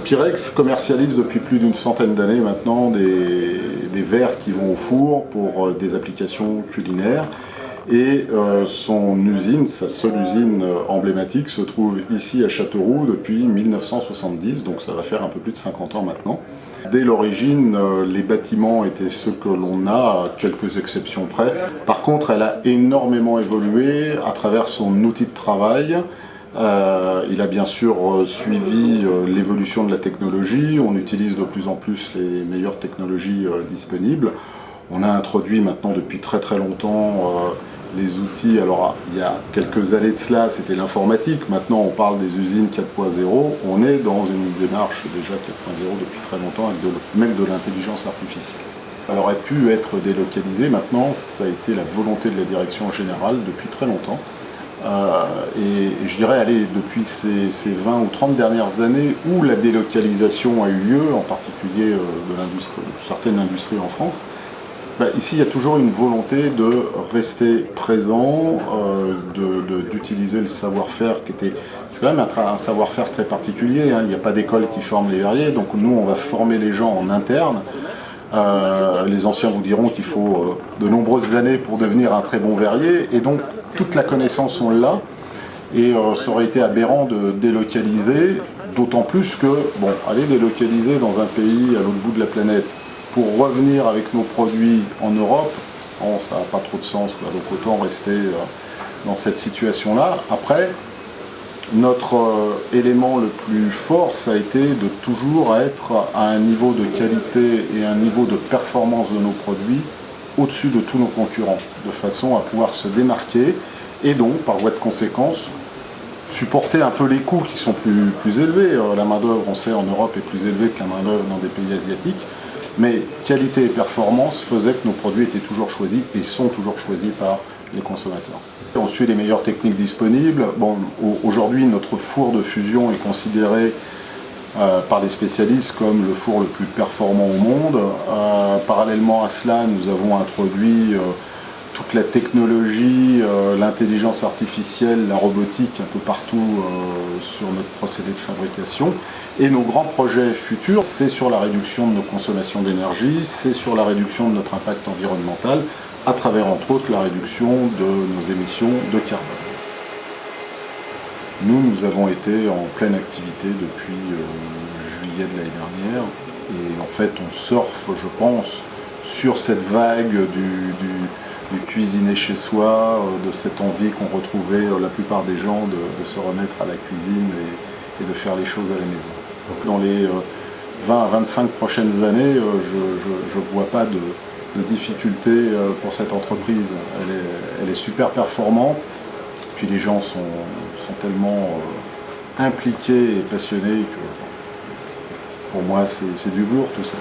Pyrex commercialise depuis plus d'une centaine d'années maintenant des verres qui vont au four pour des applications culinaires. Et son usine, sa seule usine emblématique, se trouve ici à Châteauroux depuis 1970, donc ça va faire un peu plus de 50 ans maintenant. Dès l'origine, les bâtiments étaient ceux que l'on a, à quelques exceptions près. Par contre, elle a énormément évolué à travers son outil de travail. Il a bien sûr suivi l'évolution de la technologie. On utilise de plus en plus les meilleures technologies disponibles. On a introduit maintenant depuis très longtemps les outils. Alors il y a quelques années de cela, c'était l'informatique. Maintenant on parle des usines 4.0. On est dans une démarche déjà 4.0 depuis très longtemps, avec même de l'intelligence artificielle. Elle aurait pu être délocalisée. Maintenant, ça a été la volonté de la direction générale depuis très longtemps. Et je dirais, allez, depuis ces 20 ou 30 dernières années où la délocalisation a eu lieu, en particulier de certaines industries en France, ici il y a toujours une volonté de rester présent, d'utiliser le savoir-faire qui était... C'est quand même un savoir-faire très particulier, hein. Il n'y a pas d'école qui forme les verriers, donc nous on va former les gens en interne. Les anciens vous diront qu'il faut de nombreuses années pour devenir un très bon verrier, et donc toute la connaissance on l'a, et ça aurait été aberrant de délocaliser, d'autant plus que, bon, aller délocaliser dans un pays à l'autre bout de la planète pour revenir avec nos produits en Europe, bon, ça n'a pas trop de sens, quoi. Donc autant rester dans cette situation-là. Après, notre élément le plus fort, ça a été de toujours être à un niveau de qualité et un niveau de performance de nos produits au-dessus de tous nos concurrents, de façon à pouvoir se démarquer et donc, par voie de conséquence, supporter un peu les coûts qui sont plus élevés. La main-d'œuvre, on sait, en Europe est plus élevée que la main-d'œuvre dans des pays asiatiques, mais qualité et performance faisaient que nos produits étaient toujours choisis et sont toujours choisis par les consommateurs. On suit les meilleures techniques disponibles. Bon, aujourd'hui, notre four de fusion est considéré par les spécialistes comme le four le plus performant au monde. Parallèlement à cela, nous avons introduit toute la technologie, l'intelligence artificielle, la robotique un peu partout sur notre procédé de fabrication. Et nos grands projets futurs, c'est sur la réduction de nos consommations d'énergie, c'est sur la réduction de notre impact environnemental, à travers entre autres la réduction de nos émissions de carbone. Nous avons été en pleine activité depuis juillet de l'année dernière, et en fait on surfe, je pense, sur cette vague du cuisiner chez soi, de cette envie qu'ont retrouvé la plupart des gens de se remettre à la cuisine et de faire les choses à la maison. Donc dans les 20 à 25 prochaines années, je ne vois pas de difficulté pour cette entreprise. Elle est super performante, puis les gens sont tellement impliqués et passionnés que pour moi c'est du velours tout ça.